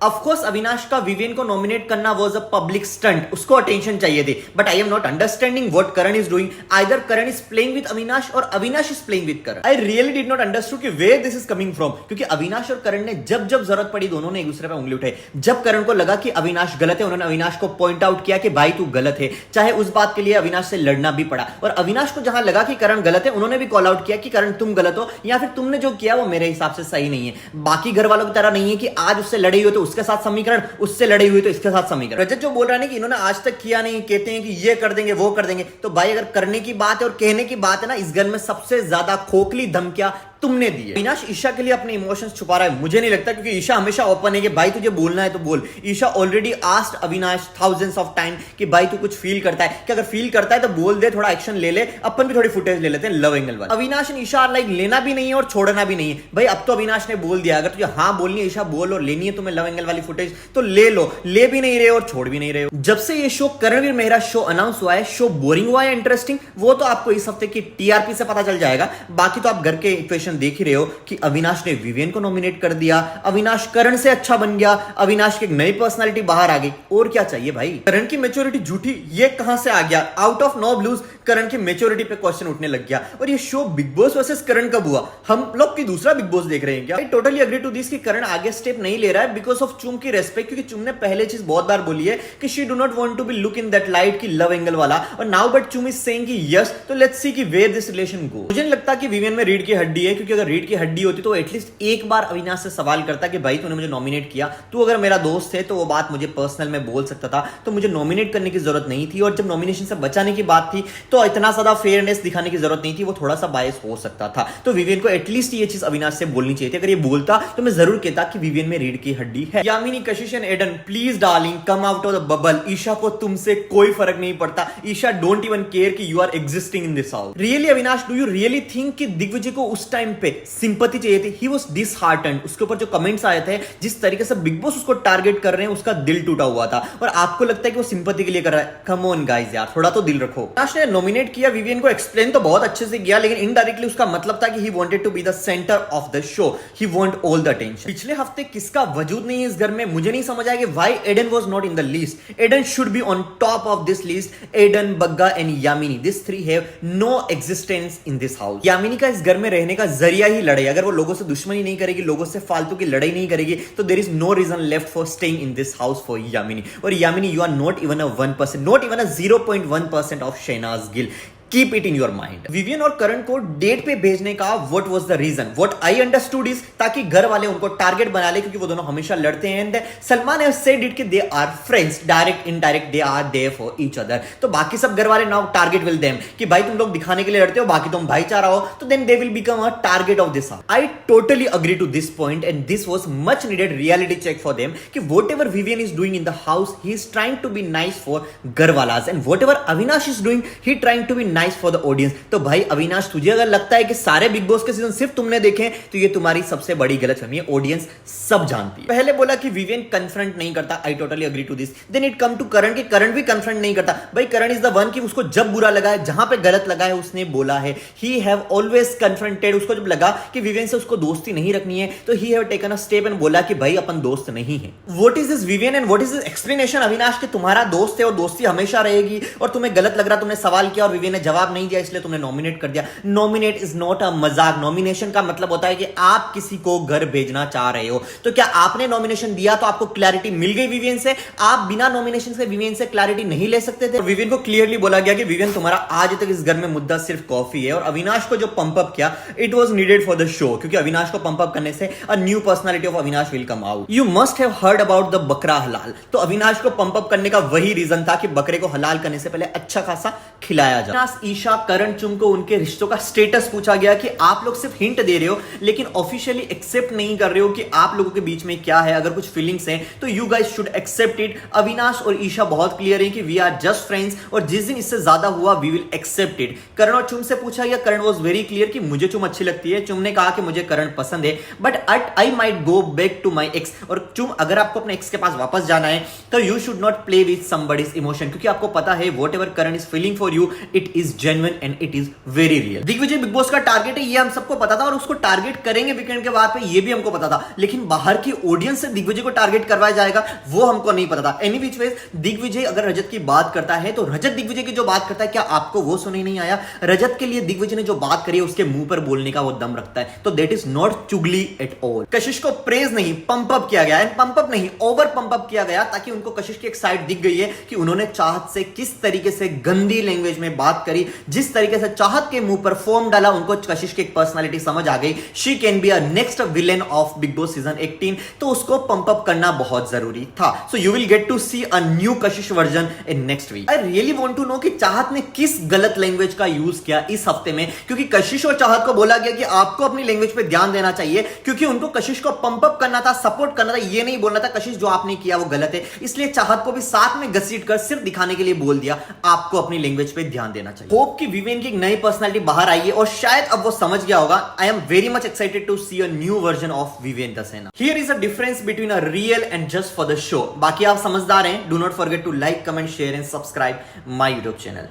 Of course Avinash का विवेन को nominate करना वाज अ पब्लिक स्टंट, उसको अटेंशन चाहिए थी, but I am not understanding what Karan is doing. Either Karan is playing with Avinash और Avinash is playing with Karan. I really did not understood कि where this is coming from, क्योंकि अविनाश और करण ने जब जब जरूरत पड़ी दोनों ने एक दूसरे पे उंगली उठाई। जब करण को लगा कि अविनाश गलत है, उन्होंने अविनाश को पॉइंट आउट किया कि भाई तू गलत है, चाहे उस बात के लिए अविनाश से लड़ना भी पड़ा। और अविनाश को जहां लगा कि करण गलत है, उन्होंने भी कॉल आउट किया कि करण तुम गलत हो, या फिर तुमने जो किया वो मेरे हिसाब से सही नहीं है। बाकी घर वालों की तरह नहीं है कि आज उससे लड़े हुए तो उसके साथ समीकरण, उससे लड़े हुए तो इसके साथ समीकरण। रजत जो बोल रहा है कि इन्होंने आज तक किया नहीं, कहते हैं कि ये कर देंगे वो कर देंगे, तो भाई अगर करने की बात है और कहने की बात है ना, इस घर में सबसे ज्यादा खोखली धमकियां तुमने दी है। अविनाश ईशा के लिए अपने इमोशंस छुपा रहा है, मुझे नहीं लगता, क्योंकि ईशा हमेशा ओपन है कि भाई तुझे बोलना है तो बोल। Isha already asked Avinash thousands of time कि भाई तू कुछ फील करता है कि, अगर फील करता है तो बोल दे, थोड़ा एक्शन ले ले, अपन भी थोड़ी फुटेज ले लेते हैं लव एंगल वाला। अविनाश ने ईशा लाइक लेना भी नहीं है और छोड़ना भी नहीं है। भाई अब तो अविनाश ने बोल दिया, अगर तुझे हाँ बोलनी है ईशा बोल, और लेनी है तुम्हें लव एंगल वाली फुटेज तो ले लो, ले भी नहीं रहे और छोड़ भी नहीं रहे हो। जब से ये show Karanveer Mehra show announce हुआ है, शो बोरिंग हुआ है इंटरेस्टिंग, वो तो आपको इस हफ्ते की टीआरपी से पता चल जाएगा। बाकी तो आप घर के इक्वेशन देख ही रहे हो कि अविनाश ने विवेन को नॉमिनेट कर दिया, अविनाश करण से अच्छा बन गया, अविनाश की एक नई पर्सनालिटी बाहर आ गई, और क्या चाहिए भाई। करण की मैच्योरिटी झूठी ये कहां से आ गया? आउट ऑफ नो ब्लूज करण की मैच्योरिटी पे क्वेश्चन उठने लग गया। और ये शो बिग बॉस वर्सेस करण कब हुआ? हम लोग की दूसरा बिग बॉस देख रहे हैं क्या? I totally agree to this कि करण आगे स्टेप नहीं ले रहा है बिकॉज ऑफ चुम की रेस्पेक्ट, क्योंकि चुम ने पहले चीज बहुत बार बोली है कि she do not want to be look in that light की लव एंगल वाला, और now but Chum is saying कि यस, तो लेट्स सी कि वेयर दिस रिलेशन गो। मुझे नहीं लगता कि विवेन में रीढ़ की हड्डी है, क्योंकि अगर रीढ़ की हड्डी होती तो एटलीस्ट एक बार अविनाश से सवाल करता कि भाई तूने मुझे नॉमिनेट किया, तू अगर मेरा दोस्त है तो वो बात मुझे पर्सनल में बोल सकता था, तो मुझे नॉमिनेट करने की जरूरत नहीं थी। और जब नॉमिनेशन से बचाने की बात थी तो इतना ज्यादा फेयरनेस दिखाने की जरूरत नहीं थी, वो थोड़ा सा बायस हो सकता था। तो विवेन को एटलीस्ट ये चीज अविनाश से बोलनी चाहिए थी। अगर ये बोलता तो मैं जरूर कहता कि विवेन में रीढ़ की हड्डी है। Yamini, Kashish and Eden, please darling come out of the bubble. Isha को तुमसे कोई फर्क नहीं पड़ता। ईशा डोंट इवन केयर कि you are existing in this house. Really Avinash, do you really think कि दिग्विजय को उस टाइम पे सिंपैथी चाहिए थी? He was disheartened. उसके ऊपर जो कमेंट्स आए थे, जिस तरीके से बिग बॉस उसको टारगेट कर रहे हैं, उसका दिल टूटा हुआ था, और आपको लगता है कि वो सिंपैथी के लिए कर रहा है? कम ऑन गाइस यार, थोड़ा तो दिल रखो। अविनाश ने नॉमिनेट किया विवियन को, एक्सप्लेन तो बहुत अच्छे से किया, लेकिन इनडायरेक्टली उसका मतलब था कि he wanted to be the centre of the show, he want all the attention. पिछले हफ्ते किसका वजूद नहीं है इस घर में, मुझे नहीं समझ आया कि why Eden was not in the list. Eden should be on top of this list. Eden, Bagga and Yamini, this three have no existence in this house. यामिनी का इस घर में रहने का जरिया ही लड़ाई। अगर वो लोगों से दुश्मनी नहीं करेगी, लोगों से फालतू की लड़ाई नहीं करेगी, तो there is no reason left for staying in this house for Yamini. और Yamini, you are not even a 1%, not even a 0.1% of Shehnaaz Gill. Keep it in your mind. Vivian और करण को डेट पे भेजने का what was the reason? What I understood is ताकि घर वाले उनको टारगेट बना ले, क्योंकि वो दोनों हमेशा लड़ते हैं। And Salman has said it कि they are friends, direct indirect they are there for each other. तो बाकी सब घर वाले now target will them कि भाई तुम लोग दिखाने के लिए लड़ते हो, बाकी तुम भाईचारा हो, तो then they will become a target of this. I totally agree to this point and this was much needed reality check for them कि whatever Vivian is doing in the house, he is trying to be nice for घरवालास, and whatever Avinash is doing, he trying to be nice for the audience. तो भाई अविनाश, तुझे अगर लगता है कि सारे big boss के सीजन सिर्फ तुमने देखे हैं, तो ये तुम्हारी सबसे बड़ी गलतफहमी है। ऑडियंस सब जानती है। पहले बोला कि विवियन कन्फ्रंट नहीं करता, I totally agree to this. Then it come to Karan कि करण भी कन्फ्रंट नहीं करता। भाई करण इज द वन कि उसको जब बुरा लगा है, जहां पे गलत लगा है, उसने बोला है। He have always confronted. उसको जब लगा कि विवियन से उसको दोस्ती नहीं रखनी है, तो he have taken a step and बोला कि भाई अपन दोस्त नहीं है। What is this Vivian and what is this explanation Avinash कि तुम्हारा दोस्त है और दोस्ती हमेशा रहेगी, और तुम्हें गलत लग रहा, तुमने सवाल किया और विवियन ने जवाब नहीं दिया, इसलिए तुमने नॉमिनेट कर दिया। नॉमिनेट इज नॉट अ मजाक। नॉमिनेशन का मतलब होता है कि आप किसी को घर भेजना चाह रहे हो। तो क्या आपने नॉमिनेशन दिया तो आपको क्लैरिटी मिल गई विवियन से? आप बिना नॉमिनेशन से विवियन से क्लैरिटी नहीं ले सकते थे? विवियन को क्लियरली बोला गया कि विवियन, तुम्हारा आज तक इस घर में मुद्दा सिर्फ कॉफी है। और अविनाश को जो पंप अप किया, it was needed for the show, क्योंकि अविनाश को पंप अप करने से a new personality of Avinash will come out. You must have heard about the बकरा हलाल। तो अविनाश को पंप अप करने का वही रीजन था कि बकरे को हलाल करने से पहले अच्छा खासा खिलाया जाए। ईशा, करण, चुम को उनके रिश्तों का स्टेटस पूछा गया कि आप लोग सिर्फ हिंट दे रहे हो, लेकिन ऑफिशियली एक्सेप्ट नहीं कर रहे हो कि आप लोगों के बीच में क्या है। अगर कुछ फीलिंग्स हैं तो you guys should accept it. Avinash और ईशा बहुत क्लियर है कि वी आर जस्ट फ्रेंड्स, और जिस दिन इससे ज्यादा हुआ वी विल एक्सेप्ट इट। करण और चुम से पूछा गया, करण वाज वेरी क्लियर कि मुझे चुम अच्छी लगती है। चुम ने कहा कि मुझे करण पसंद है, but I might go back to my ex. और चुम, अगर आपको अपने एक्स के पास वापस जाना है तो you should not play with somebody's emotion, क्योंकि आपको पता है whatever Karan is feeling for you, it is is genuine and it is very real. Digvijay Bigg Boss का टारगेट है, ये हम सबको पता था और उसको टारगेट करेंगे वीकेंड के बाद पे, ये भी हमको पता था। लेकिन बाहर की ऑडियंस से दिग्विजय को टारगेट करवाया जाएगा वो हमको नहीं पता था। एनी विच वेज दिग्विजय अगर रजत की बात करता है तो रजत दिग्विजय की जो बात करता है, क्या आपको वो सुनी नहीं आया? रजत के लिए दिग्विजय ने जो बात करी है उसके मुंह पर बोलने का वो दम रखता है, तो दैट इज नॉट चुगली एट ऑल। कशिश को प्रेज नहीं पंप अप किया गया है, पंप अप नहीं ओवर पंप अप किया गया, ताकि उनको कशिश की एक साइड दिख गई है कि उन्होंने चाहत से किस तरीके से गंदी लैंग्वेज में बात करी, जिस तरीके से चाहत के मुंह पर फोम डाला, उनको कशिश की एक पर्सनालिटी समझ आ गई। She can be a next villain of big boss season 18, तो उसको पंप अप करना बहुत जरूरी था। So you will get to see a new Kashish version in next week. I really want to know कि चाहत ने किस गलत लैंग्वेज का यूज किया इस हफ्ते में, क्योंकि कशिश और चाहत को बोला गया कि आपको अपनी लैंग्वेज पे ध्यान देना चाहिए, क्योंकि उनको कशिश को पंप अप करना था, सपोर्ट करना था, ये नहीं बोलना था कशिश जो आपने किया वो गलत है। इसलिए चाहत को भी साथ में घसीट कर सिर्फ दिखाने के लिए बोल दिया आपको अपनी लैंग्वेज पे ध्यान देना चाहिए। होप कि विवेन की एक नई पर्सनालिटी बाहर आई है और शायद अब वो समझ गया होगा। I am very much excited to see a new version of Vivian Dsena. Here is a difference between a real and just for the show. बाकी आप समझदार हैं। Do not forget to like, comment, share and subscribe my YouTube channel.